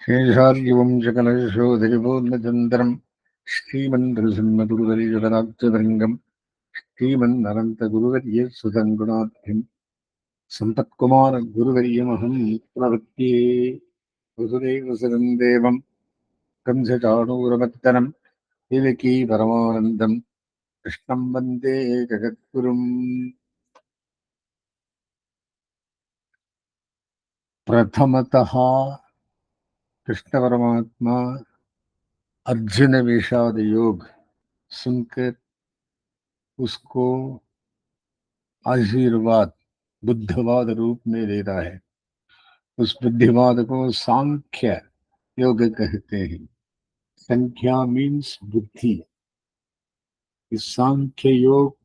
शेषार्यवंशकलशोधरिपोर्णचन्द्रम् श्रीमन्नृसिंहगुरुवर्यजगदाब्जभृङ्गम् श्रीमन्ननन्तगुरुवर्यसुतं गुणाढ्यम् सम्पत्कुमारगुरुवर्यमहं प्रवृत्ये वसुदेवसुतं देवं कंसचाणूरमर्दनं देवकी परमानन्दं कृष्णं वन्दे जगद्गुरुम्। प्रथमतः कृष्ण परमात्मा अर्जुन विषाद योग सुनकर उसको आशीर्वाद बुद्धवाद रूप में दे रहा है। उस बुद्धिवाद को सांख्य योग कहते हैं। संख्या मीन्स बुद्धि। इस सांख्य योग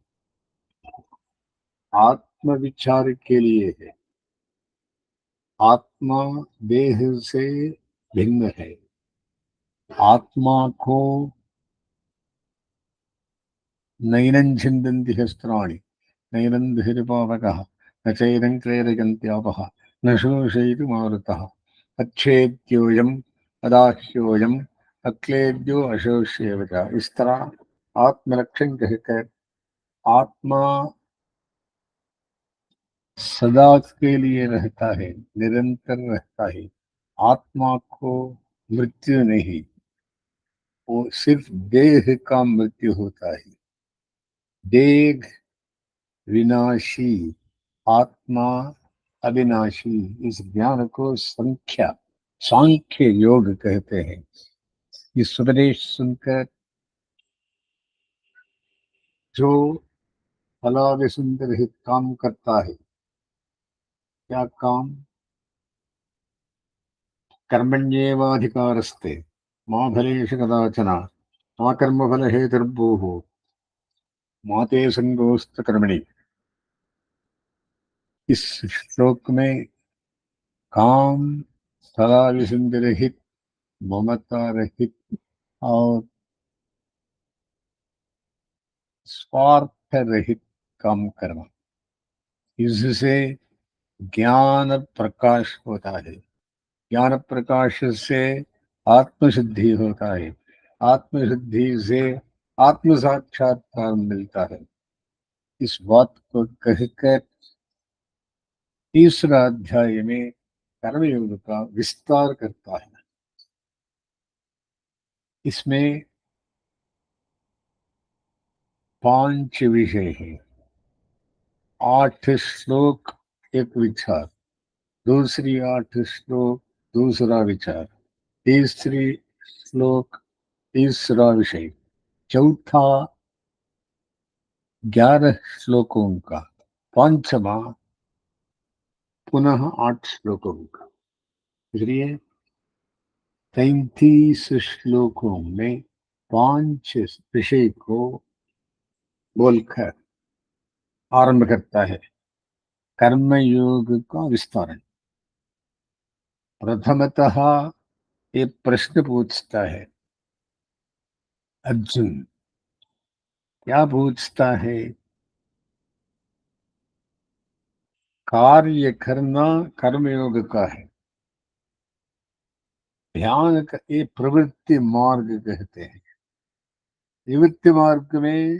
आत्म विचार के लिए है। आत्मा देह से भिन्न है। आत्मा को नैनं छिन्दन्ति शस्त्राणि नैनं दह्यते न चैनं क्लेदयन्त्यापः न शोषयितुमारुतः अच्छेद्योऽयम् अदाह्योऽयम् अक्लेद्यो अशोष्येव च। इस तरह आत्मरक्षण कहकर आत्मा सदा के लिए रहता है, निरंतर रहता है। आत्मा को मृत्यु नहीं, वो सिर्फ देह का मृत्यु होता है। देह विनाशी, आत्मा अविनाशी। इस ज्ञान को सांख्य योग कहते हैं। इस उपदेश सुनकर जो फलादि सुंदर हित काम करता है, क्या काम? कर्मण्येवाधिकारस्ते मा फलेषु कदाचन मा कर्मफल हेतुर्भूः मा ते संगोऽस्त्व कर्मणि। इस श्लोक में काम, फलादि सुंदर हित, ममता रहित और स्वार्थ रहित काम करना, इससे ज्ञान प्रकाश होता है। ज्ञान प्रकाश से आत्मशुद्धि होता है। आत्मशुद्धि से आत्म साक्षात्कार मिलता है। इस बात को कहकर तीसरा अध्याय में कर्मयोग का विस्तार करता है। इसमें 5 विषय हैं। 8 श्लोक एक विचार, दूसरी 8 श्लोक दूसरा विचार, तीसरी श्लोक तीसरा विषय, चौथा 11 श्लोकों का, पांचवा पुनः 8 श्लोकों का। इसलिए 33 श्लोकों में 5 विषय को बोलकर आरंभ करता है कर्मयोग का विस्तारण। प्रथमतः ये प्रश्न पूछता है अर्जुन। क्या पूछता है? कार्य करना कर्मयोग का है। ध्यान का ये प्रवृत्ति मार्ग कहते हैं। निवृत्ति मार्ग में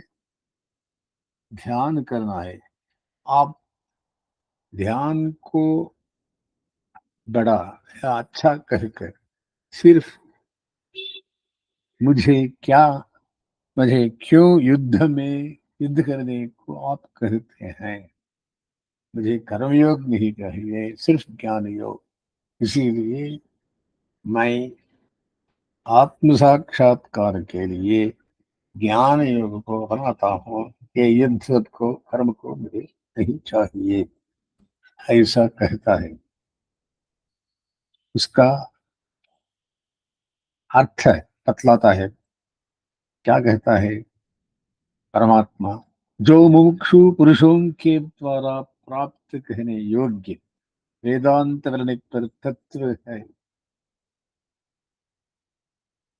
ध्यान करना है। आप ध्यान को बड़ा या अच्छा कहकर सिर्फ मुझे क्या, मुझे क्यों युद्ध करने को आप कहते हैं, मुझे कर्मयोग नहीं चाहिए, सिर्फ ज्ञान योग। इसीलिए मैं आत्म साक्षात्कार के लिए ज्ञान योग को बनाता हूँ। ये युद्ध को, कर्म को मुझे नहीं चाहिए, ऐसा कहता है। उसका अर्थ बतलाता है। क्या कहता है परमात्मा? जो मुमुक्षु पुरुषों के द्वारा प्राप्त कहने योग्य वेदांत वर्णित पर तत्व है,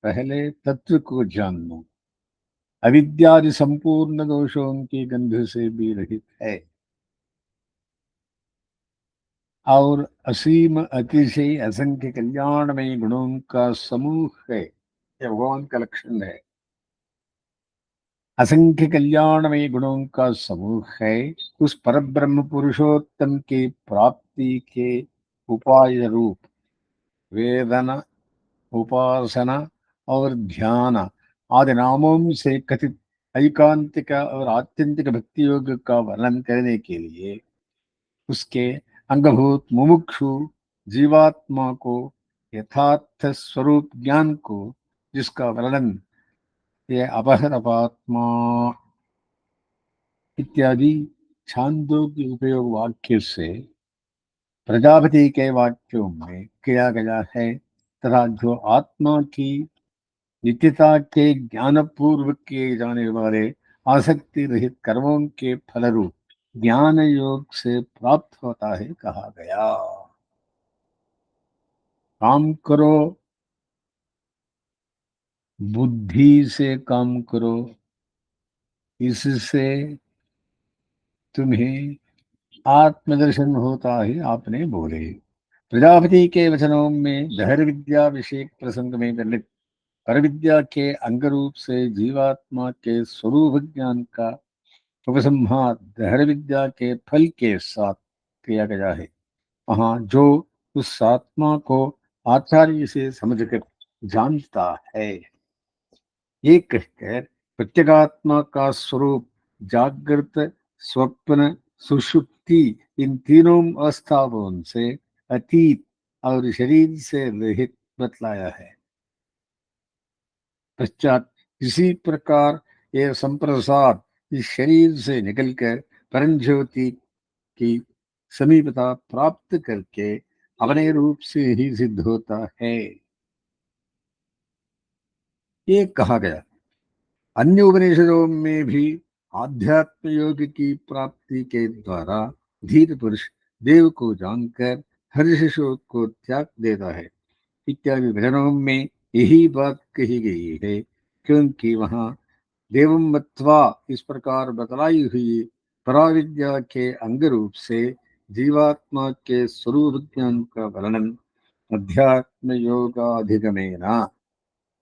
पहले तत्व को जान लो। अविद्यादि संपूर्ण दोषों की गंध से भी रहित है। और असीम अतिशय असंख्य कल्याणमय गुणों का समूह है। ये भगवान का लक्षण है। असंख्य कल्याणमय गुणों का समूह है। उस परब्रह्म पुरुषोत्तम की प्राप्ति के उपाय रूप वेदना, उपासना और ध्यान आदि नामों से कथित ऐकांतिक और आत्यंतिक भक्ति योग का वर्णन करने के लिए उसके अंगभूत मुमुक्षु जीवात्मा को यथार्थ स्वरूप ज्ञान को, जिसका वर्णन ये अपहरपात्मा इत्यादि छांदों के उपयोग वाक्य से प्रजापति के वाक्यों में किया गया है, तथा जो आत्मा की नित्यता के ज्ञान पूर्वक किए जाने वाले आसक्ति रहित कर्मों के फलरूप ज्ञान योग से प्राप्त होता है, कहा गया। काम करो, बुद्धि से काम करो, इससे तुम्हें आत्मदर्शन होता है, आपने बोले। प्रजापति के वचनों में दहर विद्या विषय प्रसंग में वर्णित पर विद्या के अंग रूप से जीवात्मा के स्वरूप ज्ञान का उपसंहार दहर विद्या के फल के साथ किया गया है। वहां जो उस आत्मा को आचार्य से समझकर जानता है, ये कहकर प्रत्यगात्मा का स्वरूप जागृत, स्वप्न, सुषुप्ति इन तीनों अवस्थाओं से अतीत और शरीर से रहित बतलाया है। पश्चात इसी प्रकार यह संप्रसाद इस शरीर से निकलकर परम ज्योति की समीपता प्राप्त करके अपने रूप से ही सिद्ध होता है, ये कहा गया। अन्य उपनिषदों में भी आध्यात्म योग की प्राप्ति के द्वारा धीर पुरुष देव को जानकर हर्ष शोक को त्याग देता है इत्यादि वचनों में यही बात कही गई है, क्योंकि वहां देवम मत्वा इस प्रकार बतलाई हुई पराविद्या के अंग रूप से जीवात्मा के स्वरूप ज्ञान का वर्णन अध्यात्म योगाधिगमेन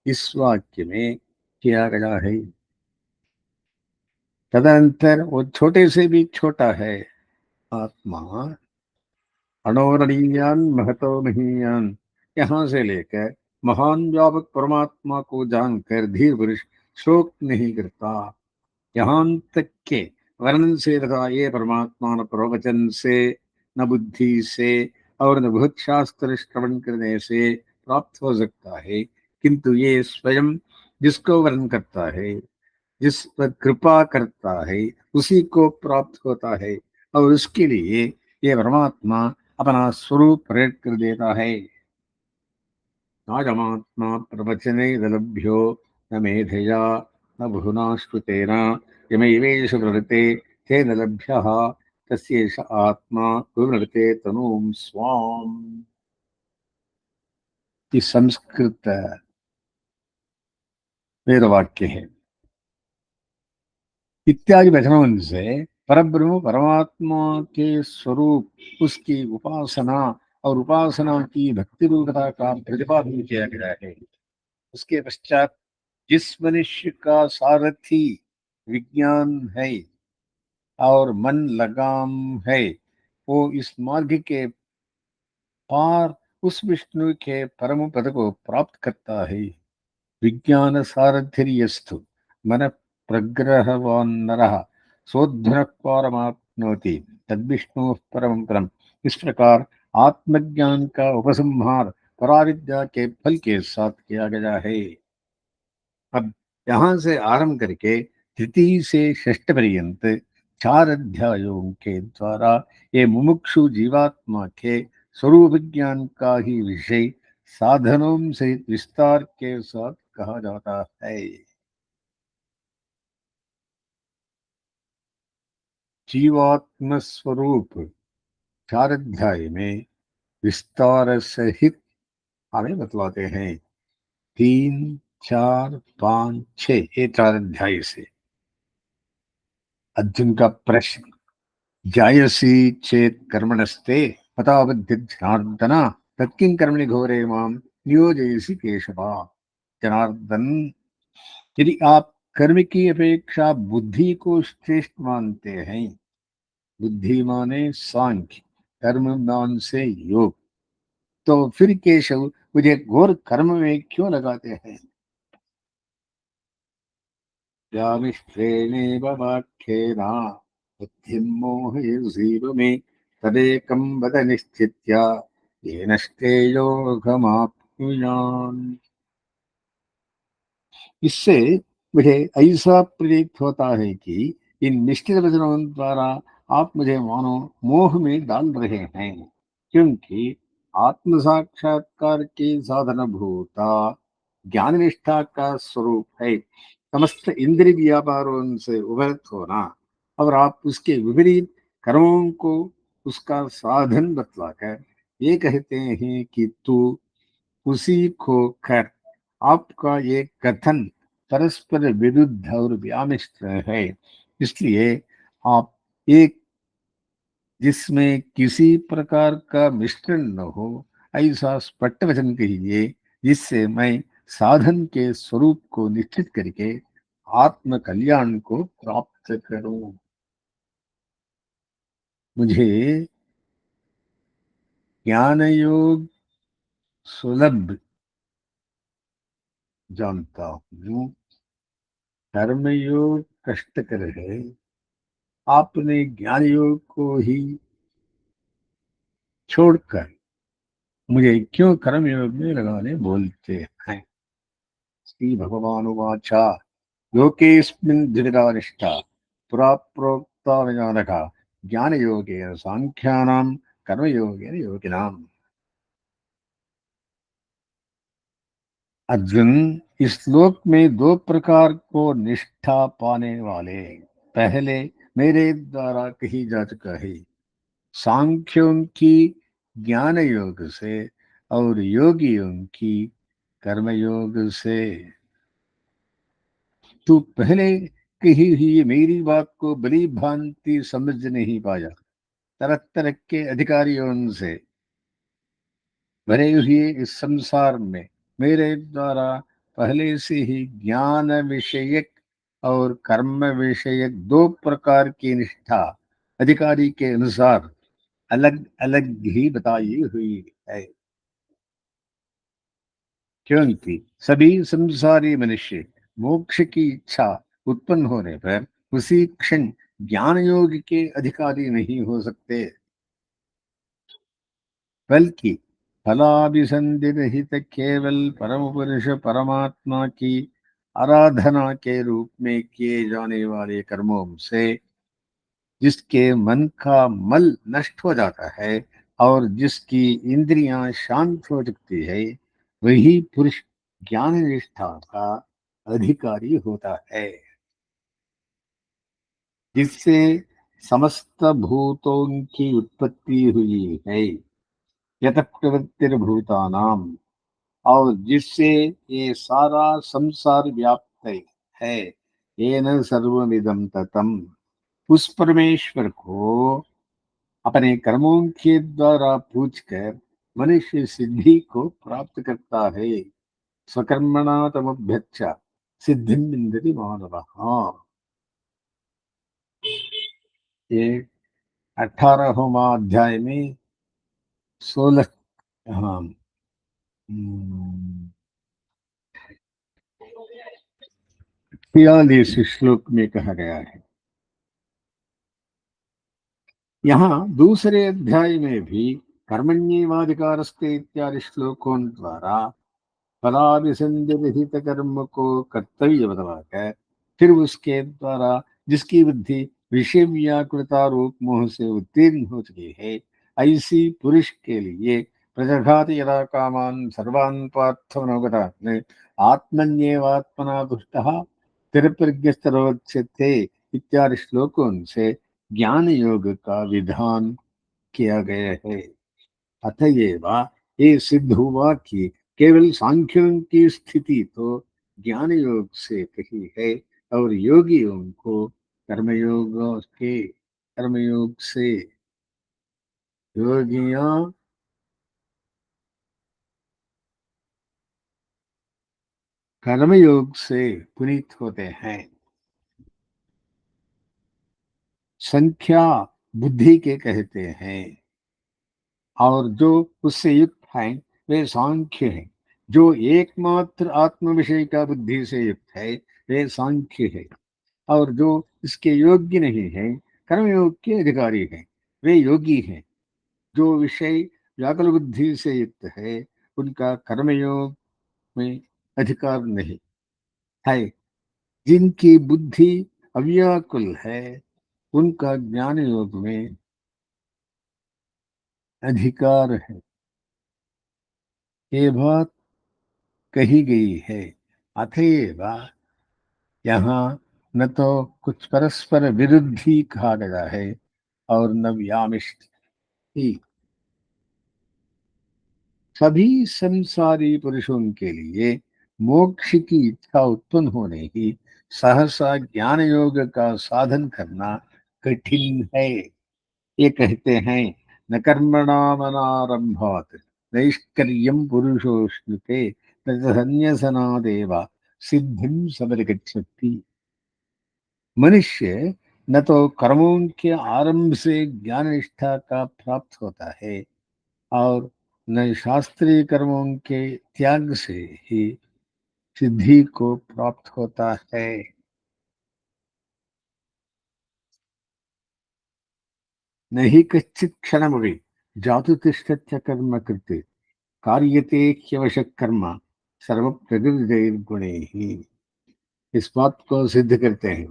इस वाक्य में किया गया है। तदंतर वो छोटे से भी छोटा है आत्मा, अणोरणीयान महतो महीयान, यहाँ से लेकर महान व्यापक परमात्मा को जानकर धीर पुरुष शोक नहीं करता। यहाँ तक के वर्णन से तथा ये परमात्मा न प्रवचन से, न बुद्धि से और न बहुत शास्त्र श्रवण करने से प्राप्त हो सकता है, किंतु ये स्वयं जिसको वर्णन करता है, जिस पर कृपा करता है, उसी को प्राप्त होता है और उसके लिए ये परमात्मा अपना स्वरूप प्रकट कर देता है। नायमात्मा प्रवचने लभ्यो न मेधया न बहुना श्रुतेन यमैवेष प्रवृते तेन लभ्यः तस्यैष आत्मा विवृते तनूं स्वाम्। ये संस्कृत वेदवाक्य है। इत्यादि वचनों से परब्रह्म परमात्मा के स्वरूप, उसकी उपासना और उपासना की भक्ति रूपता का प्रतिपादन किया गया है। उसके पश्चात जिस मनुष्य का सारथी विज्ञान है और मन लगाम है, वो इस मार्ग के पार उस विष्णु के परम पद को प्राप्त करता है। विज्ञान सारथिर्यस्तु मन प्रग्रहवान् नरः सोद्धरः पारमाप्नोति तद्विष्णु परम पदम्। इस प्रकार आत्मज्ञान का उपसंहार पराविद्या के फल के साथ किया गया है। अब यहाँ से आरंभ करके तृतीय से षष्ठ पर्यंत 4 अध्यायों के द्वारा ये मुमुक्षु जीवात्मा के स्वरूप ज्ञान का ही विषय साधनों से विस्तार के साथ कहा जाता है। जीवात्म स्वरूप 4 अध्याय में विस्तार सहित हमें बतलाते हैं। 3, 4, 5, 6 ये 4 अध्याय से अर्जुन का प्रश्न, जायसी चेत कर्मणस्ते पतावद्य जनार्दन तत्किं कर्मणि घोरे मां नियोजयसि केशव। जनार्दन, यदि आप कर्म की अपेक्षा बुद्धि को श्रेष्ठ मानते हैं, बुद्धि माने सांख्य, कर्म मान से योग, तो फिर केशव मुझे घोर कर्म में क्यों लगाते हैं? व्यामिश्रेणेव वाक्येन बुद्धिं मोहयसीव मे, तदेकं वद निश्चित्य येन श्रेयोऽहमाप्नुयाम्। इससे मुझे ऐसा प्रतीत होता है कि इन निश्चित वचनों द्वारा आप मुझे मानो मोह में डाल रहे हैं, क्योंकि आत्म साक्षात्कार की साधन भूता ज्ञान निष्ठा का स्वरूप है समस्त इंद्रिय व्यापारों से उभरत होना, और आप उसके विपरीत कर्मों को उसका साधन बतलाकर ये कहते हैं कि तू उसी को कर। आपका ये कथन परस्पर विरुद्ध और व्यामिश्र है। इसलिए आप एक जिसमें किसी प्रकार का मिश्रण न हो ऐसा स्पष्ट वचन कहिए, जिससे मैं साधन के स्वरूप को निश्चित करके आत्म कल्याण को प्राप्त करूं। मुझे ज्ञान योग सुलभ जानता हूँ, कर्म योग कष्टकर है। आपने ज्ञान योग को ही छोड़कर मुझे क्यों कर्म योग में लगाने बोलते हैं? श्री भगवानुवाच लोकेऽस्मिन् द्विविधा निष्ठा पुरा प्रोक्ता विजानघ ज्ञानयोगेन सांख्यानां कर्मयोगेन योगिनाम्। अर्जुन, इस श्लोक में दो प्रकार को निष्ठा पाने वाले पहले मेरे द्वारा कही जा चुका है, सांख्यों की ज्ञान योग से और योगियों की कर्मयोग से। तू पहले कही हुई मेरी बात को भली भांति समझ नहीं पाया। तरह तरह के अधिकारियों से भरे हुए इस संसार में मेरे द्वारा पहले से ही ज्ञान विषयक और कर्म विषयक दो प्रकार की निष्ठा अधिकारी के अनुसार अलग अलग ही बताई हुई है, क्योंकि सभी संसारी मनुष्य मोक्ष की इच्छा उत्पन्न होने पर उसी क्षण ज्ञान योग के अधिकारी नहीं हो सकते, बल्कि फलाभिसंधि रहित केवल परम पुरुष परमात्मा की आराधना के रूप में किए जाने वाले कर्मों से जिसके मन का मल नष्ट हो जाता है और जिसकी इंद्रियां शांत हो सकती है, वही पुरुष ज्ञान निष्ठा का अधिकारी होता है, जिससे समस्त भूतों की उत्पत्ति हुई है। यत प्रवृत्तिर्भूतानाम, और जिससे ये सारा संसार व्याप्त है। येन सर्वमिदं ततम, उस परमेश्वर को अपने कर्मों के द्वारा पूछकर मनुष्य सिद्धि को प्राप्त करता है। स्वकर्मणा तमभ्यच्छ सिद्धिं विन्दति मानवः। ये 18वां अध्याय में 16, हाँ, 46 श्लोक में कहा गया है। यहाँ दूसरे अध्याय में भी कर्मण्येवाधिकारस्ते इत्यादि श्लोकों द्वारा फलाभिसंधि विहित कर्म को कर्तव्य बतलाकर फिर उसके द्वारा जिसकी बुद्धि विषय व्याकुलता रूप मोह से उत्तीर्ण हो चुकी है, ऐसी पुरुष के लिए प्रजघाति यदा कामान सर्वान् पार्थमनोगतान् आत्मन्येवात्मना तुष्टः स्थिरप्रज्ञस्तरोच्यते इत्यादि श्लोकों से ज्ञान योग का विधान किया गया है। अतएव ये सिद्ध हुआ कि केवल सांख्यों की स्थिति तो ज्ञान योग से कही है और योगियों को कर्मयोग के कर्मयोग से। योगियां कर्मयोग से पुनीत होते हैं। संख्या बुद्धि के कहते हैं, और जो उससे युक्त हैं वे सांख्य हैं। जो एकमात्र आत्म विषय का बुद्धि से युक्त है वे सांख्य है, और जो इसके योग्य नहीं है, कर्मयोग के अधिकारी हैं, वे योगी हैं। जो विषय व्याकुल बुद्धि से युक्त है उनका कर्मयोग में अधिकार नहीं है। जिनकी बुद्धि अव्याकुल है उनका ज्ञान योग में अधिकार है। ये बात कही गई है। अतएव यहाँ न तो कुछ परस्पर विरुद्धी कहा गया है और न व्यामिष्ट ही। सभी संसारी पुरुषों के लिए मोक्ष की इच्छा उत्पन्न होने ही सहसा ज्ञान योग का साधन करना कठिन है। ये कहते हैं, न कर्मणामनारंभात् नैष्कर्यं पुरुषोऽश्नुते न सन्न्यसनादेव सिद्धिं समधिगच्छति। मनुष्य न तो कर्मों के आरंभ से ज्ञान निष्ठा का प्राप्त होता है और न शास्त्रीय कर्मों के त्याग से ही सिद्धि को प्राप्त होता है। न हि कश्चित् क्षणमपि जातु तिष्ठत्य कर्म कृते कार्यते ह्यवशः कर्म सर्व प्रकृतिर्गुणे ही। इस बात को सिद्ध करते हैं,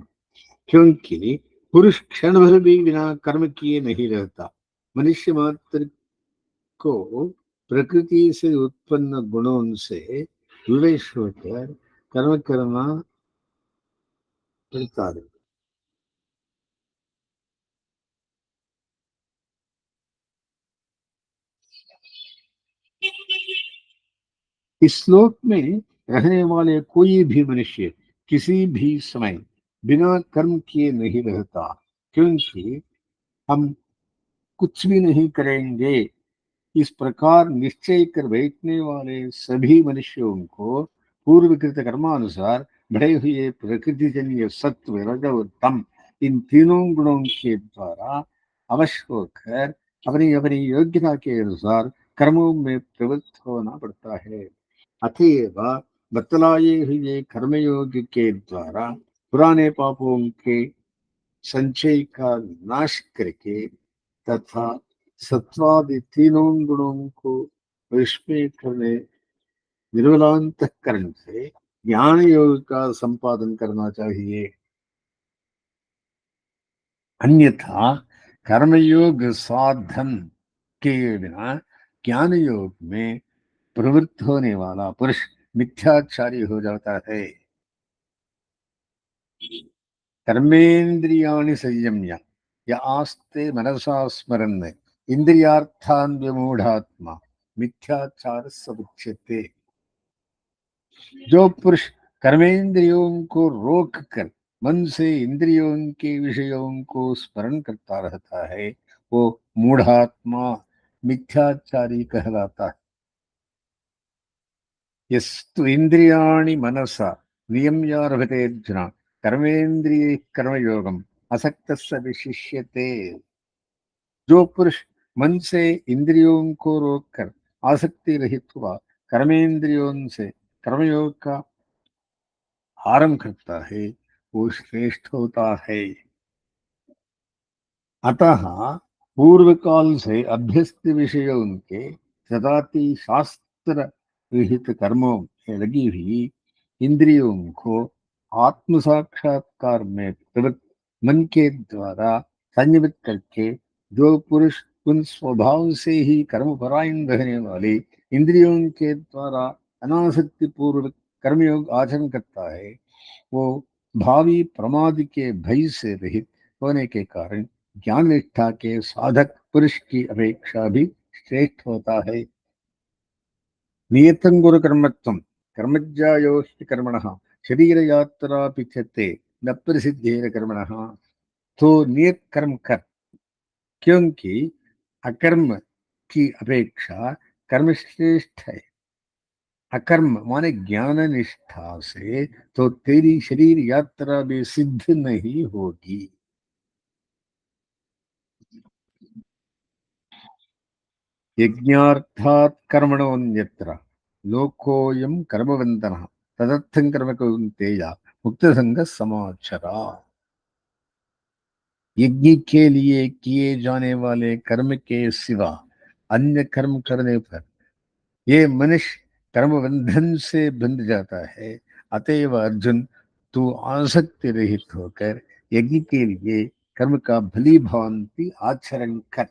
क्योंकि पुरुष क्षण भर भी बिना कर्म किए नहीं रहता। मनुष्य मात्र को प्रकृति से उत्पन्न गुणों से विवेश होकर कर्म करना पड़ता है। इस श्लोक में रहने वाले कोई भी मनुष्य किसी भी समय बिना कर्म किए नहीं रहता, क्योंकि हम कुछ भी नहीं करेंगे इस प्रकार निश्चय कर बैठने वाले सभी मनुष्यों को पूर्वकृत कर्मानुसार बढ़े हुए प्रकृतिजन्य सत्व रज और तम, इन तीनों गुणों के द्वारा अवश्य होकर अपनी अपनी योग्यता के अनुसार कर्मों में प्रवृत्त होना पड़ता है। अतएव बतलाए हुए कर्मयोग के द्वारा पुराने पापों के संचय का नाश करके तथा सत्वादि तीनों गुणों को विस्मय करने निर्मलांतःकरण से ज्ञान योग का संपादन करना चाहिए। अन्यथा कर्मयोग साधन के बिना ज्ञान योग में प्रवृत्त होने वाला पुरुष मिथ्याचारी हो जाता है। कर्मेन्द्रियाणि संयम्य य आस्ते मनसा स्मरन् इंद्रियार्थान् विमूढ़ात्मा मिथ्याचार समुच्यते। जो पुरुष कर्मेंद्रियों को रोक कर मन से इंद्रियों के विषयों को स्मरण करता रहता है वो मूढ़ात्मा मिथ्याचारी कहलाता है। यस्तु इंद्रियाणि मनसा नियम्यारभते अर्जुन कर्मेन्द्रिय कर्मयोगम असक्तस्य विशिष्यते। जो पुरुष मन से इंद्रियों को रोककर आसक्ति रहित हुआ कर्मेंद्रियों से कर्मयोग का आरंभ करता है वो श्रेष्ठ होता है। अतः पूर्व काल से अभ्यस्त विषयों के सदाति शास्त्र विहित कर्मों में लगी हुई इंद्रियों को आत्म साक्षात्कार में प्रवृत्त मन के द्वारा संयमित करके जो पुरुष उन स्वभाव से ही कर्म परायण रहने वाले इंद्रियों के द्वारा अनासक्ति पूर्वक कर्मयोग आचरण करता है वो भावी प्रमाद के भय से रहित होने के कारण ज्ञान निष्ठा के साधक पुरुष की अपेक्षा भी श्रेष्ठ होता है। नियतं गुरु कर्मत्वं कर्मज्ञायो हि कर्मणः शरीर यात्रा पिछते न प्रसिद्धेर कर्मणः। तो नियत कर्म कर, क्योंकि अकर्म की अपेक्षा कर्म श्रेष्ठ है। अकर्म माने ज्ञान निष्ठा से तो तेरी शरीर यात्रा भी सिद्ध नहीं होगी। यज्ञार्थात् कर्मणोऽन्यत्र लोकोऽयं कर्मबन्धनः तदर्थं कर्म कौन्तेय मुक्तसंगः समाचरा। यज्ञ के लिए किए जाने वाले कर्म के सिवा अन्य कर्म करने पर ये मनुष्य कर्म बंधन से बंध जाता है। अतएव अर्जुन, तू आसक्ति रहित होकर यज्ञ के लिए कर्म का भली भांति आचरण कर।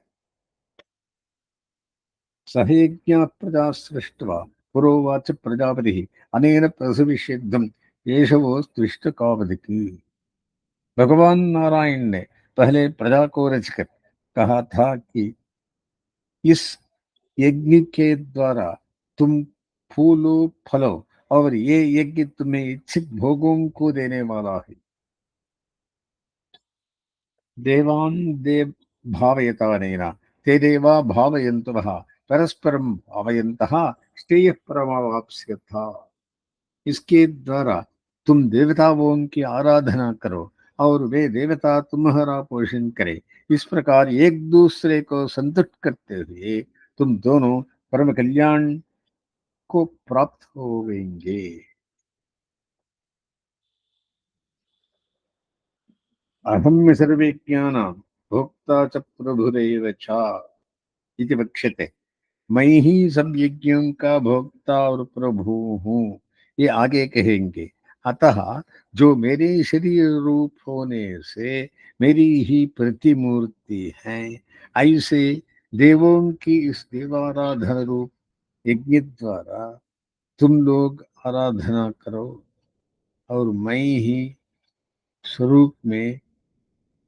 सहेज्ञा प्रजा सृष्ट्वा पुरोवाच प्रजापति अनेन प्रसविष्यद्धम् एषवो त्विष्टकावदिति। भगवान नारायण ने पहले प्रजा को रचकर कहा था कि इस यज्ञ के द्वारा तुम फूलो फलो और ये यज्ञ तुम्हें इच्छित भोगों को देने वाला है। देवान देव भावयतानेन ते देवा भावयन्तु परस्परम भावयन्तः श्रेयः परमावाप्स्यथ। इसके द्वारा तुम देवताओं की आराधना करो और वे देवता तुम्हारा पोषण करें। इस प्रकार एक दूसरे को संतुष्ट करते हुए तुम दोनों परम कल्याण को प्राप्त होवेंगे। अहम सर्वज्ञानां भोक्ता च प्रभुरेव च इति वक्ष्यते। मैं ही सब यज्ञों का भोक्ता और प्रभु हूँ, ये आगे कहेंगे। अतः जो मेरे शरीर रूप होने से मेरी ही प्रतिमूर्ति हैं, ऐसे देवों की इस देवाराधना रूप यज्ञ द्वारा तुम लोग आराधना करो और मैं ही स्वरूप में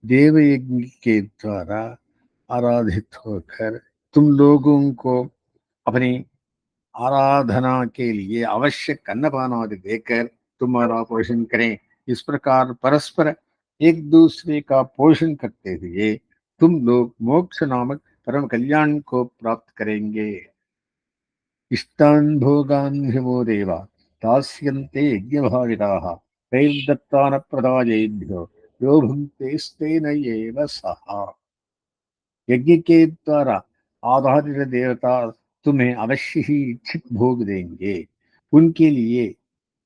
देव यज्ञ के द्वारा आराधित होकर तुम लोगों को अपनी आराधना के लिए आवश्यक अन्नपान आदि देकर तुम्हारा पोषण करें। इस प्रकार परस्पर एक दूसरे का पोषण करते हुए तुम लोग मोक्ष नामक परम कल्याण को प्राप्त करेंगे। इष्टान् भोगान् हि वो देवा दास्यन्ते यज्ञभाविताः तैर्दत्तान प्रदायेभ्यो यो भुङ्क्तेस्तेन एव सः। यज्ञ के द्वारा आधारित देवता तुम्हें अवश्य ही इच्छित भोग देंगे। उनके लिए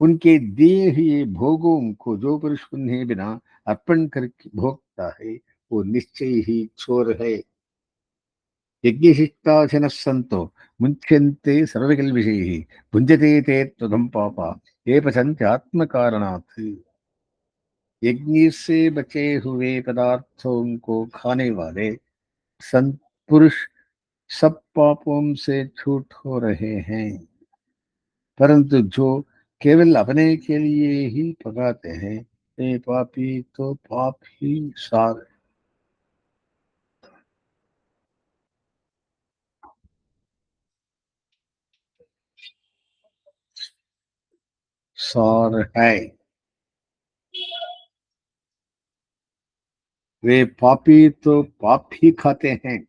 उनके दिए हुए भोगों को जो पुरुष उन्हें बिना अर्पण करके भोगता है वो निश्चय ही चोर है। यज्ञशिष्टाशिनः सन्तो मुच्यन्ते सर्वकिल्बिषैः भुञ्जते ते त्वघं पापा ये पचन्ति आत्मकारणात्। यज्ञ से बचे हुए पदार्थों को खाने वाले संत पुरुष सब पापों से छूट हो रहे हैं, परंतु जो केवल अपने के लिए ही पकाते हैं ये पापी तो पाप ही सार है। वे पापी तो पाप ही खाते हैं।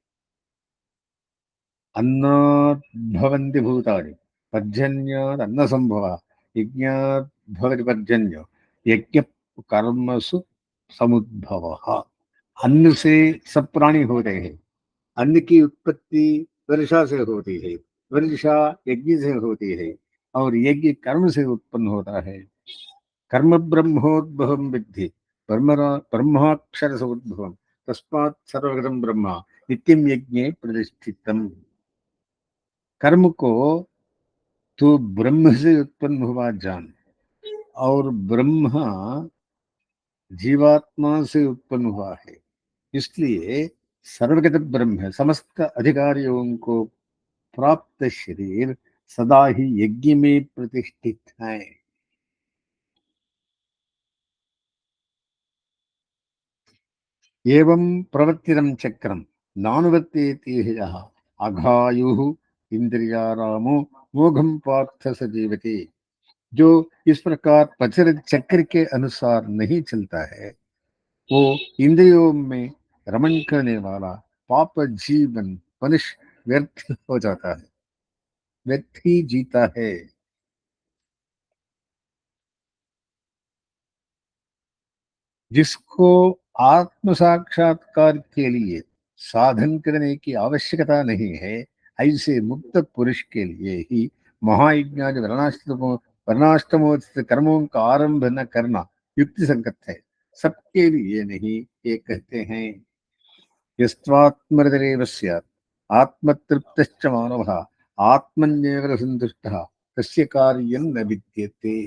अन्नात् भवन्ति भूतानि पर्जन्यात् अन्नसंभवः यज्ञात् भवति पर्जन्यो यज्ञ कर्मसु समुद्भवः। अन्न से सब प्राणी होते हैं। अन्न की उत्पत्ति वर्षा से होती है, वर्षा यज्ञ से होती है और यज्ञ कर्म से उत्पन्न होता है। कर्म ब्रह्मोद्भवं विद्धि ब्रह्माक्षर से उद्भवम तस्मात् सर्वगतं ब्रह्मा नित्यं यज्ञे प्रतिष्ठितम्। कर्म को तो ब्रह्म से उत्पन्न हुआ जान और ब्रह्मा जीवात्मा से उत्पन्न हुआ है, इसलिए सर्वगत ब्रह्म है। समस्त अधिकारियों को प्राप्त शरीर सदा ही यज्ञ में प्रतिष्ठित है। एवं प्रवर्तितं चक्रम नानुवर्तेति यः अघायुः इंद्रियारामो मोघम पार्थ स जीवति। जो इस प्रकार प्रचलित चक्र के अनुसार नहीं चलता है वो इंद्रियों में रमण करने वाला पाप जीवन मनुष्य व्यर्थ हो जाता है, व्यर्थ ही जीता है। जिसको आत्म साक्षात्कार के लिए साधन करने की आवश्यकता नहीं है, ऐसे मुक्त पुरुष के लिए ही महायज्ञादि वर्णाश्रमोचित कर्मों का आरंभ न करना युक्ति संगत है। सबके लिए नहीं। ये कहते हैं, यस्त्वात्मरतिरेव स्यात् आत्मतृप्तश्च मानवः आत्मन्येव सन्तुष्टः तस्य कार्यं न विद्यते।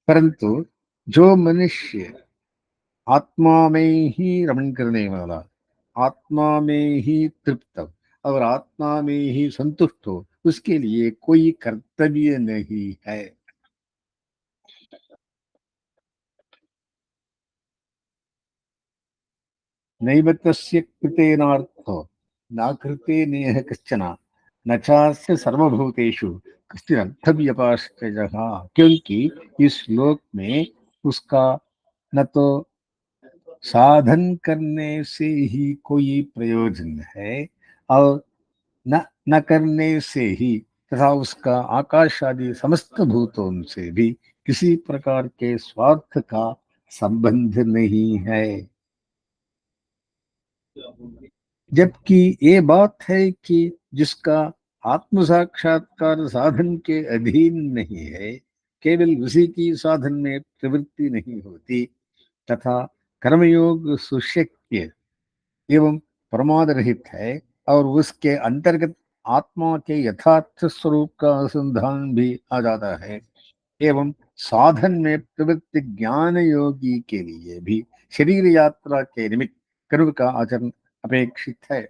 परंतु जो मनुष्य आत्मा में ही रमण करने वाला, आत्मा में ही तृप्त और आत्मा में ही संतुष्ट हो, उसके लिए कोई कर्तव्य नहीं है। नैव तस्य कृतेनार्थो न कृते नेह कश्चन न चास्य सर्वभूतेषु कश्चिदर्थव्यपाश्चयः। क्योंकि इस श्लोक में उसका न तो साधन करने से ही कोई प्रयोजन है, और न न करने से ही तथा उसका आकाश आदि समस्त भूतों से भी किसी प्रकार के स्वार्थ का संबंध नहीं है। जबकि ये बात है कि जिसका आत्म साक्षात्कार साधन के अधीन नहीं है, केवल उसी की साधन में प्रवृत्ति नहीं होती, तथा कर्मयोग सुशक्य एवं प्रमाद रहित है, और उसके अंतर्गत आत्मा के यथार्थ स्वरूप का अनुसंधान भी आ जाता है, एवं साधन में प्रवृत्त ज्ञान योगी के लिए भी शरीर यात्रा के निमित्त कर्म का आचरण अपेक्षित है।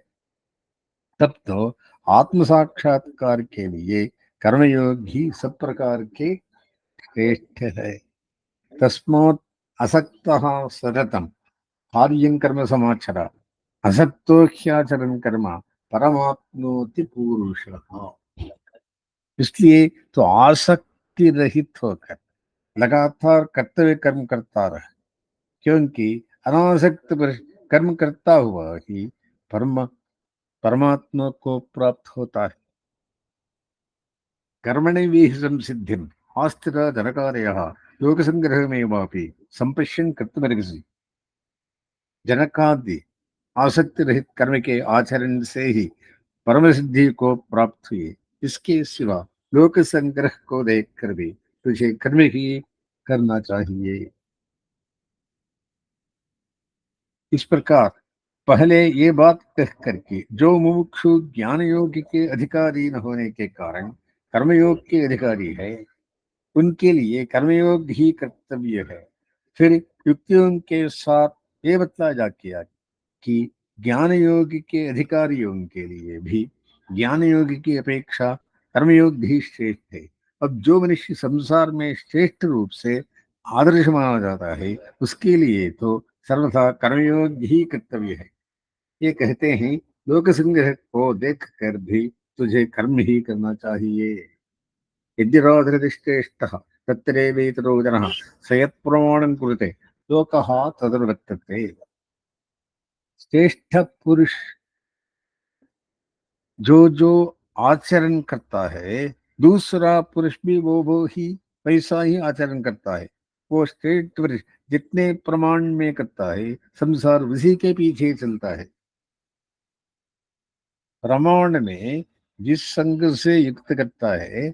तब तो आत्म साक्षात्कार के लिए कर्मयोग ही सब प्रकार के श्रेष्ठ है। तस्मात् असक्तः सततम कार्यं कर्म समाचर असक्तो ह्याचरन् कर्म परमाप्नोति पूरुषः। इसलिए तो आसक्ति रहित होकर लगातार कर्तव्य कर्म करता रहे, क्योंकि अनासक्त कर्म करता हुआ ही परम परमात्मा को प्राप्त होता है। कर्मणैव संसिद्धिम् आस्थिता जनकादयः योगसंग्रहमेवापि संपश्यन् कर्तुमर्हसि। जनकादि आसक्ति रहित कर्म के आचरण से ही परम सिद्धि को प्राप्त हुई। इसके सिवा लोक संग्रह को देखकर भी तुझे कर्म ही करना चाहिए। इस प्रकार पहले ये बात कह करके जो मुमुक्षु ज्ञान योग के अधिकारी न होने के कारण कर्मयोग के अधिकारी है, उनके लिए कर्मयोग ही कर्तव्य है। फिर युक्तियों के साथ ये बतलाया जा किया कि ज्ञान योग के अधिकारियों के लिए भी ज्ञान योग की अपेक्षा कर्मयोग ही श्रेष्ठ है। अब जो मनुष्य संसार में श्रेष्ठ रूप से आदर्श माना जाता है, उसके लिए तो सर्वथा कर्मयोग ही कर्तव्य है। ये कहते हैं, लोक संग्रह को देख कर भी तुझे कर्म ही करना चाहिए। यद्यराधृतिश्रेष्ठः तत्रैवेतरो जनः स यत्प्रमाणं कुरुते लोकः तदनुवर्तते। श्रेष्ठ पुरुष जो आचरण करता है, दूसरा पुरुष भी वो ही वैसा ही आचरण करता है। वो श्रेष्ठ पुरुष जितने प्रमाण में करता है, संसार उसी के पीछे चलता है। प्रमाण में जिस संग से युक्त करता है,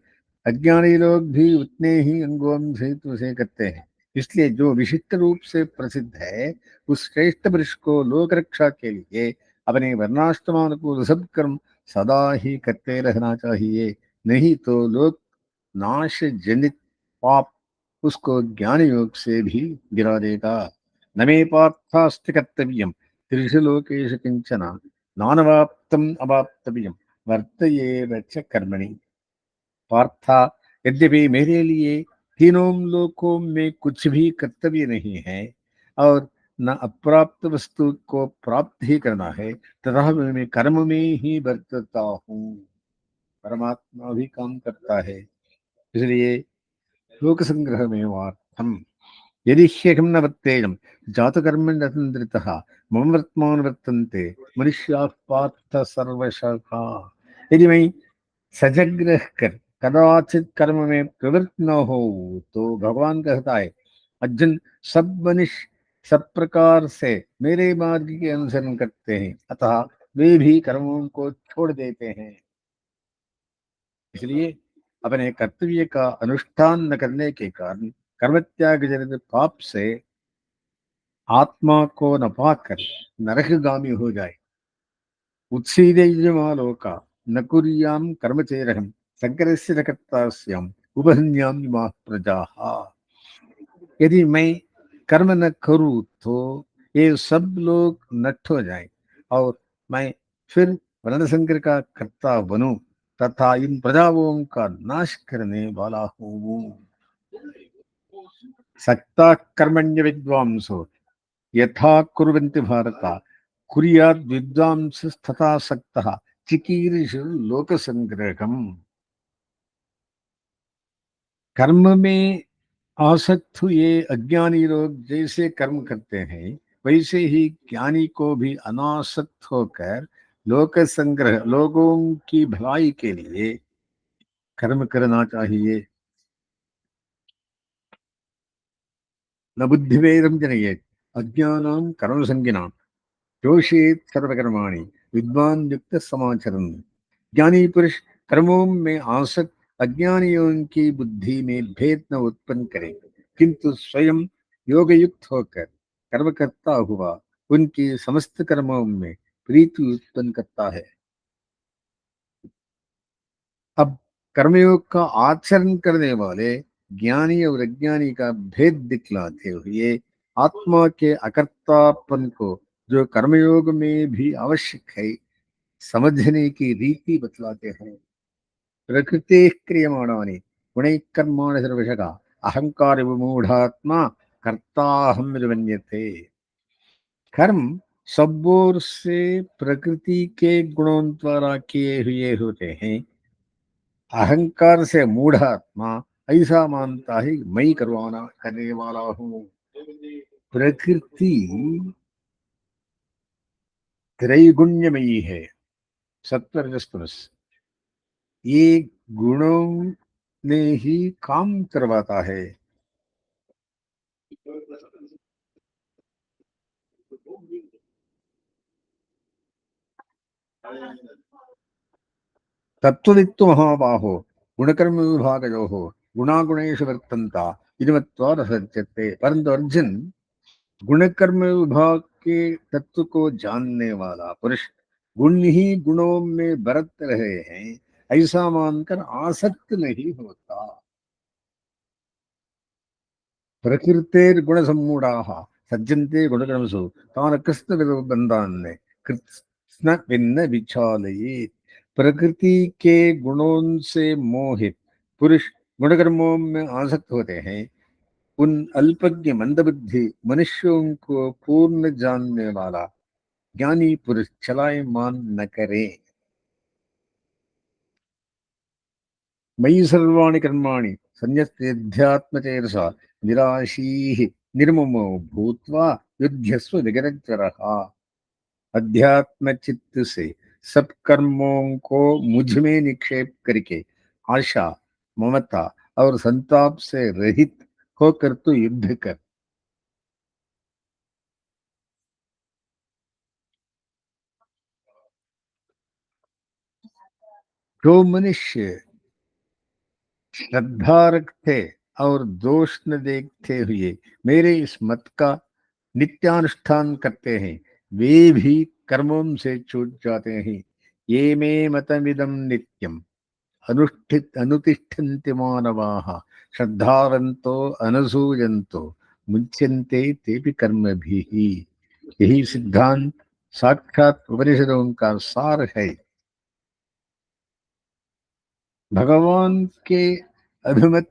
अज्ञानी लोग भी उतने ही अंगों से उसे करते हैं। इसलिए जो विशिष्ट रूप से प्रसिद्ध है, उस श्रेष्ठ पुरुष को लोक रक्षा के लिए अपने वर्णाश्रमानुकूल सब कर्म सदा ही करते रहना चाहिए। नहीं तो लोक नाश जनित पाप उसको ज्ञान योग से भी गिरा देगा। न मे पार्थास्ति कर्तव्यम त्रिषु लोकेषु किंचन नानवाप्तम अवाप्तव्यम वर्तयेव च कर्मणि। पार्था, यद्यपि मेरे लिए तीनों लोकों में कुछ भी कर्तव्य नहीं है, और न अप्राप्त वस्तु को प्राप्त ही करना है, तथा मैं कर्म में ही बरतता हूँ। परमात्मा भी काम करता है, इसलिए लोक संग्रह में वार्थम। यदि ह्यहं न वर्तेयं जातकर्म न तन्द्रितः मम वर्त्मानुवर्तन्ते मनुष्याः पार्थ सर्वशः। यदि मैं सजग्रह कर कदाचित कर्म में प्रवृत्त न हो तो भगवान कहता है अर्जुन, सब मनुष्य सब प्रकार से मेरे मार्ग के अनुसरण करते हैं, अतः वे भी कर्मों को छोड़ देते हैं। इसलिए अपने कर्तव्य का अनुष्ठान न करने के कारण कर्म त्याग जनित पाप से आत्मा को न पाकर नरकगामी हो जाए। उत्सीदेयमालोका न कुर्यां कर्मचेरहं शंकरस्य न कर्तास्याम् उपहन्यामि माः प्रजाः। यदि मैं कर्म न करूं तो ये सब लोग नष्ट हो जाएं और मैं फिर वर्ण संकर का कर्ता बनूं तथा इन प्रजाओं का नाश करने वाला हूँ। सक्ता कर्मण्य विद्वांसो यथा कुर्वन्ति भारत कुर्याद् विद्वांसस्तथा सक्तः चिकीर्षु लोक संग्रहम। कर्म में आसक्त हुए अज्ञानी लोग जैसे कर्म करते हैं वैसे ही ज्ञानी को भी अनासक्त होकर लोक संग्रह लोगों की भलाई के लिए कर्म करना चाहिए। न बुद्धिभेदम जनयेत् अज्ञानां कर्म संगिनां जोषेत सर्वकर्माणि विद्वान युक्त समाचरण। ज्ञानी पुरुष कर्मों में आसक्त अज्ञानियों की बुद्धि में भेद न उत्पन्न करे किंतु स्वयं योग युक्त होकर कर्म करता हुआ उनकी समस्त कर्मों में प्रीति उत्पन्न करता है। अब कर्मयोग का आचरण करने वाले ज्ञानी और अज्ञानी का भेद दिखलाते हुए आत्मा के अकर्तापन को जो कर्मयोग में भी आवश्यक है समझने की रीति बतलाते हैं। प्रकृति क्रियमाणानि गुणैः कर्माणि सर्वशः अहंकार विमूढ़ात्मा कर्ताहम विमन्यते। कर्म सब ओर से प्रकृति के गुणों द्वारा किए हुए होते हैं। अहंकार से मूढ़ आत्मा ऐसा मानता है मैं करवाना करने वाला हूँ। प्रकृति त्रैगुण्यमयी है, सत्व रजस तमस। ये गुणों ने ही काम करवाता है। तत्त्ववित्तु महाबाहो गुणकर्म विभागयोः गुणागुणेषु वर्तन्ता इति मत्वा न सज्जते। परंतु अर्जुन, गुणकर्म विभाग के तत्व को जानने वाला पुरुष गुण ही गुणों में बरत रहे हैं ऐसा मानकर आसक्त नहीं होता। प्रकृतेर्गुणसम्मूढाः सज्जन्ते गुणकर्मसु तान् कृष्णविदो बन्धान् कृत्स्न भिन्न विचालयेत्। प्रकृति के गुणों से मोहित पुरुष गुणकर्मों में आसक्त होते हैं। उन अल्पज्ञ मंदबुद्धि मनुष्यों को पूर्ण जानने वाला ज्ञानी पुरुष चलायमान न करे। मयि सर्वाणि कर्माणि संन्यस्यध्यात्मचेतसा निराशीः निर्ममो भूत्वा युध्यस्व विगतज्वरः। अध्यात्म चित्त से सब कर्मों को मुझ में निक्षेप करके आशा ममता और संताप से रहित होकर तो युद्ध कर। जो मनुष्य श्रद्धा रखते और दोष न देखते हुए मेरे इस मत का नित्यानुष्ठान करते हैं वे भी कर्मों से छूट जाते हैं। ये मे मतमिदं नित्यम अनुष्ठित अनुतिष्ठन्ति मानवाः श्रद्धावन्तो अनसूयन्तो मुच्यन्ते तेपि कर्मभिः। यही सिद्धांत साक्षात उपनिषदों का सार है। भगवान के अभिमत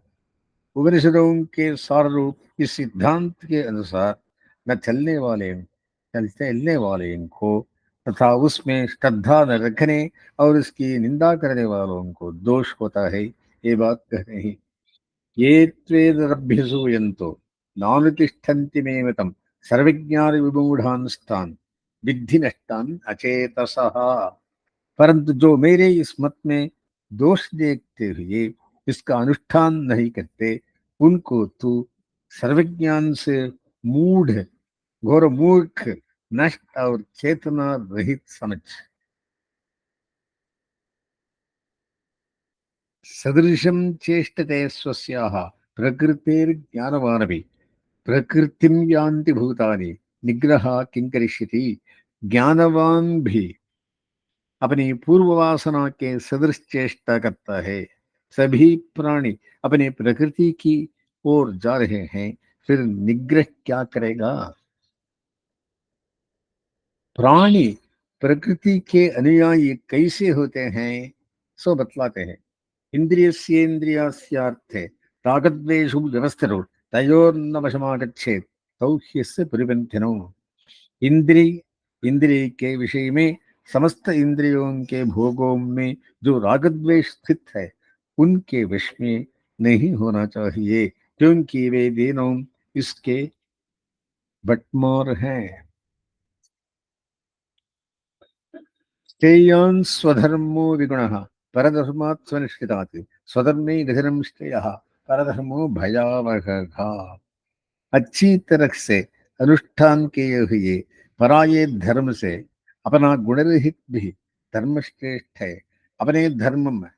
उपनिषदों के सार रूप इस सिद्धांत के अनुसार न चलने वाले को तथा उसमें श्रद्धा न रखने और उसकी निंदा करने वालों को दोष होता है। ये बात कह रहे हैं। ये त्वेदरभ्यसूयन्तो नानुतिष्ठन्ति मे मतं सर्वज्ञान विमूढ़ांस्तान् विद्धि नष्टान् अचेतसः। परंतु जो मेरे इस मत में दोष देखते हुए इसका अनुष्ठान नहीं करते, उनको तू सर्वज्ञान से मूढ़, घोर मूर्ख, नष्ट और चेतना रहित समझ। सदृशं चेष्टते स्वस्याः प्रकृतिर्ज्ञानवानपि प्रकृतिं यान्ति भूतानि निग्रह किं करिष्यति। ज्ञानवान भी अपनी पूर्व वासना के सदृश चेष्टा करता है। सभी प्राणी अपने प्रकृति की ओर जा रहे हैं, फिर निग्रह क्या करेगा। प्राणी प्रकृति के अनुयायी कैसे होते हैं, सो बतलाते हैं। इन्द्रियस्येन्द्रियस्यार्थे रागद्वेषौ व्यवस्थितौ तयोर्न वशमागच्छेत् तौ ह्यस्य परिपन्थिनौ। इंद्री इंद्रिय के विषय में, समस्त इंद्रियों के भोगों में जो रागद्वेष स्थित है, उनके वश में नहीं होना चाहिए, क्योंकि वे दोनों इसके बटमार हैं। श्रेयान् स्वधर्मो विगुणः परधर्मात् स्वनिष्ठितात् स्वधर्मे निधनं श्रेयः परधर्मो भयावहः। अच्छी तरह से अनुष्ठान किए हुए पराये धर्म से अपना गुणरहित भी धर्म श्रेष्ठ है। अपने धर्म में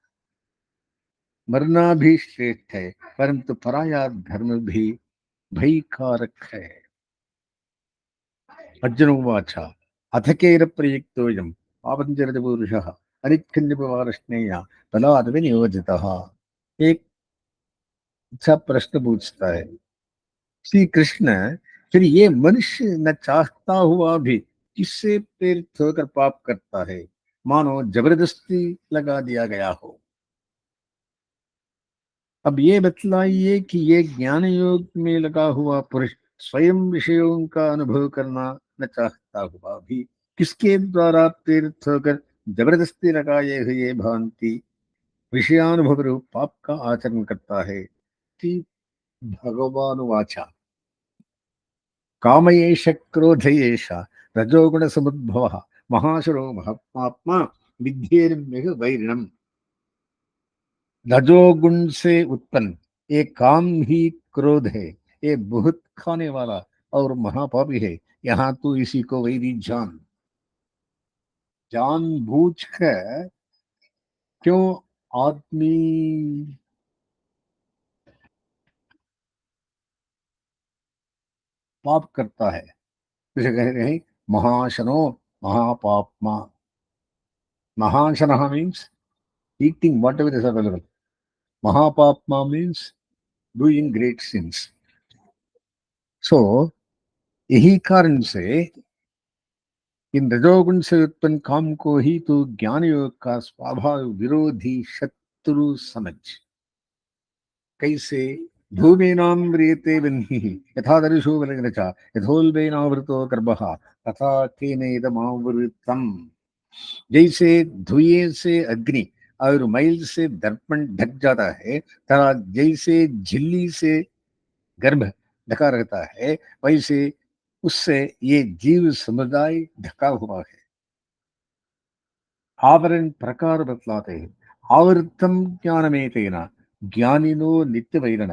मरना भी श्रेष्ठ है, परंतु पराया धर्म भी भयकारक है। अर्जुन उवाच अथ केन प्रयुक्तोऽयं पापञ्चरति पुरुषः अनिच्छन्नपवारश्नेय बलाद् विनियोजितः। एक अच्छा प्रश्न पूछता है श्री कृष्ण, फिर ये मनुष्य न चाहता हुआ भी किससे प्रेरित होकर पाप करता है, मानो जबरदस्ती लगा दिया गया हो। अब ये बतलाइए कि ये ज्ञान योग में लगा हुआ पुरुष स्वयं विषयों का अनुभव करना न चाहता हुआ भी किसके द्वारा प्रेरित होकर जबरदस्ती लगाए हुए भांति विषयानुभव रूप पाप का आचरण करता है। कि भगवान वाचा काम एष क्रोध एष रजोगुण समुद्भव महाशुरो महात्मा विद्येर्मिह वैरिणम। रजोगुण से उत्पन्न एक काम ही क्रोध है, ये बहुत खाने वाला और महापापी है। यहाँ तू इसी को वैरी जान। जान बूझ कर क्यों आदमी पाप करता है, जैसे कह रहे हैं महाशनो महापापमा। महाशनः means eating whatever is available. Mahapapma means doing great sins. So यही कारण से इन रजोगुण से उत्पन्न काम को ही तो ज्ञान योग का स्वभाव विरोधी शत्रु समझ। कैसे धूमेनाम म्रियते वह्निः यथा दर्शो बलेन च यथोल्बेनावृतो गर्भः तथा तेनेदमावृतम्। जैसे धुएं से अग्नि और मैल से दर्पण ढक जाता है, तथा जैसे झिल्ली से गर्भ ढका रहता है, वैसे उससे ये जीव समुदाय ढका हुआ है। आवरण प्रकार बतलाते हैं। आवृत्तम ज्ञानमेतेन ज्ञानिनो नित्य वैरण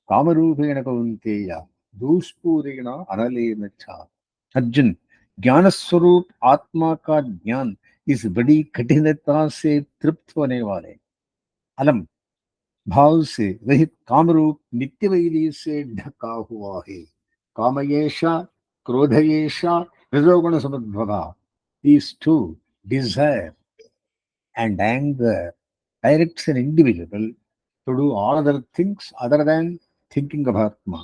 कामरूपेण कौन्तेय दुष्पूरेण अनलेन च। अर्जुन, ज्ञान स्वरूप आत्मा का ज्ञान इस बड़ी कठिनता से तृप्त होने वाले अलम भाव से रहित कामरूप नित्य वैरी से ढका हुआ है। कामयेशा क्रोधयेशा रजोगुण समुद्भवा। These two, desire and anger, directs an individual to do all other things other than thinking of Atma.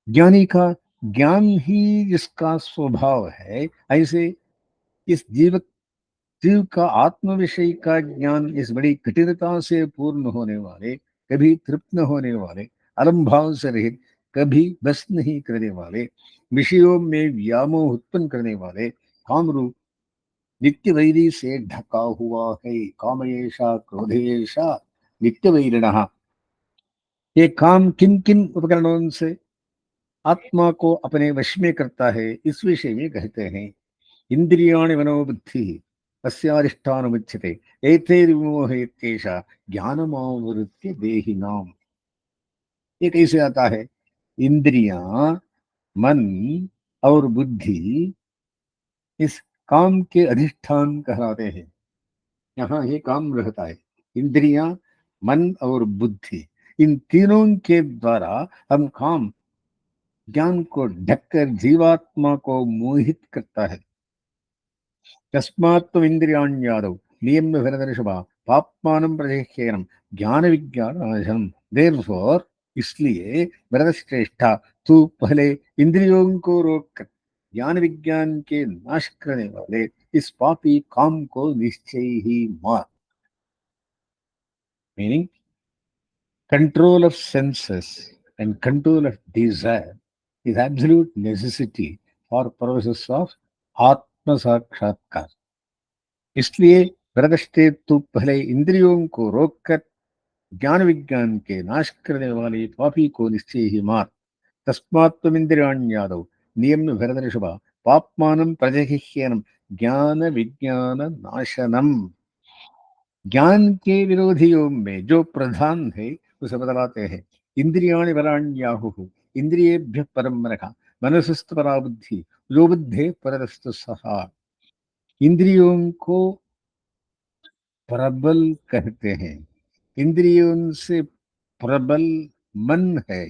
ज्ञानी का ज्ञान ही जिसका स्वभाव है, ऐसे इस जीव का आत्म विषय का ज्ञान इस बड़ी कठिनता से पूर्ण होने वाले, कभी तृप्त न होने वाले, अलंभाव से रहित, कभी बस नहीं करने वाले, विषयों में व्यामोह उत्पन्न करने वाले कामरूप नित्य वैरी से ढका हुआ है। कामयेशा क्रोधयेशा नित्य वैरिणः। ये काम किन किन उपकरणों से, आत्मा को अपने वश में करता है, इस विषय में कहते हैं इंद्रियाणि मनोबुद्धि अस्याधिष्ठानमुच्यते एतैर्विमोहयत्येषा ज्ञानमावृत्य देहिनाम। ये कैसे आता है? इंद्रियां, मन और बुद्धि इस काम के अधिष्ठान कहलाते हैं। यहाँ ये काम रहता है। इंद्रियां, मन और बुद्धि, इन तीनों के द्वारा हम काम ज्ञान को ढककर जीवात्मा को मोहित करता है। तस्मात् इंद्रियाण्यादौ नियम्य भरतर्षभा पाप्मानं प्रजह्येनं ज्ञान विज्ञान नाशनम्। देयरफॉर, इसलिए भरत श्रेष्ठा, तू पहले इंद्रियों को रोक कर ज्ञान विज्ञान के नाश करने वाले इस पापी काम को निश्चय ही मार। Meaning, control of senses and control of desire is absolute necessity for process of आत्म साक्षात्कार। इसलिए वरदस्ते, तू पहले इंद्रियों को रोककर ज्ञान विज्ञान के नाश करने वाले पापी को निश्चय ही मार। तस्मात्म इंद्रियाण्यादौ नियम्य भरतऋषभ पाप्मानं प्रजहिह्येनं ज्ञान विज्ञान नाशनम। ज्ञान के विरोधियों में जो प्रधान है उसे बतलाते हैं। इंद्रियाणि बलाण्याहुः इंद्रियेभ्यः परं मनः मनसस्तु परा बुद्धि जो बुद्धे परतस्तु सहा। इंद्रियों को प्रबल कहते हैं। इंद्रियों से प्रबल मन है,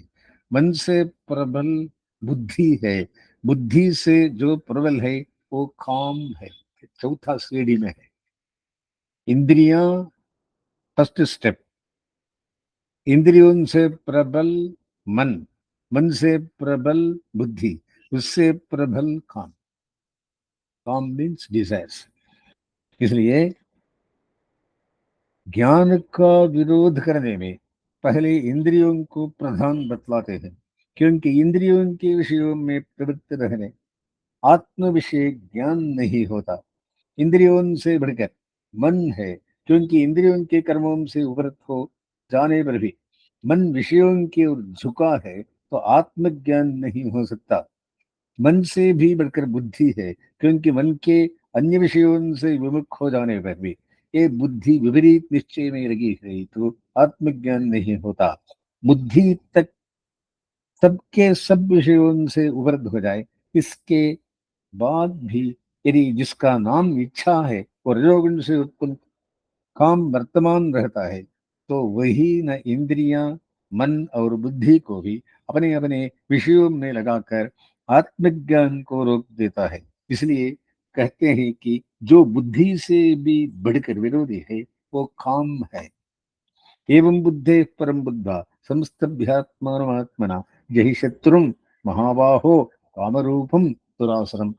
मन से प्रबल बुद्धि है, बुद्धि से जो प्रबल है वो काम है। चौथा सीढ़ी में है। इंद्रियां फर्स्ट स्टेप, इंद्रियों से प्रबल मन, मन से प्रबल बुद्धि, उससे प्रबल काम। काम मीन्स डिजायर्स। इसलिए ज्ञान का विरोध करने में पहले इंद्रियों को प्रधान बतलाते हैं, क्योंकि इंद्रियों के विषयों में प्रवृत्त रहने आत्म विषय ज्ञान नहीं होता। इंद्रियों से बढ़कर मन है, क्योंकि इंद्रियों के कर्मों से उपरत हो जाने पर भी मन विषयों की ओर झुका है तो आत्मज्ञान नहीं हो सकता। मन से भी बढ़कर बुद्धि है, क्योंकि मन के अन्य विषयों से विमुख हो जाने पर भी ये बुद्धि विपरीत निश्चय में लगी है तो आत्मज्ञान नहीं होता। बुद्धि तक सबके सब विषयों से उपरत हो जाए, इसके बाद भी यदि जिसका नाम इच्छा है और रजोगुण से उत्पन्न काम वर्तमान रहता है, तो वही न इंद्रियां, मन और बुद्धि को भी अपने अपने विषयों में लगाकर आत्मज्ञान को रोक देता है। इसलिए कहते हैं कि जो बुद्धि से भी बढ़कर विरोधी है वो काम है। एवं बुद्धे परम बुद्धा समस्तभ्यात्मात्मना यही शत्रुम महाबाहो कामरूपम दुरासरम।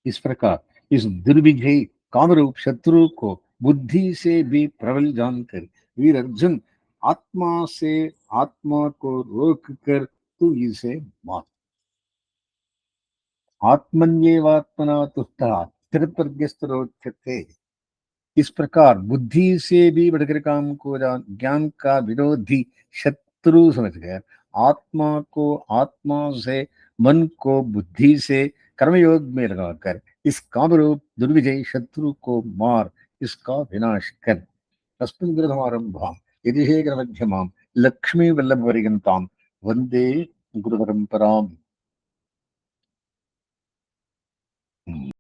इस प्रकार इस दुर्विजयी कामरूप शत्रु को बुद्धि से भी प्रबल जानकर वीर अर्जुन आत्मा से आत्मा को रोक कर तू इसे मार। आत्मन्येवात्मना तुष्टा स्थिर प्रज्ञस्तरोच्यते। इस प्रकार बुद्धि से भी बढ़कर काम को ज्ञान का विरोधी शत्रु समझकर आत्मा को आत्मा से, मन को बुद्धि से कर्मयोग में लगाकर इस कामरूप दुर्विजय शत्रु को मार, इसका विनाश कर। तस्मिन् गुरुसमारंभां यतिशेखरमध्यमां लक्ष्मी वल्लभपर्यन्तां वंदे गुरु परंपराम्।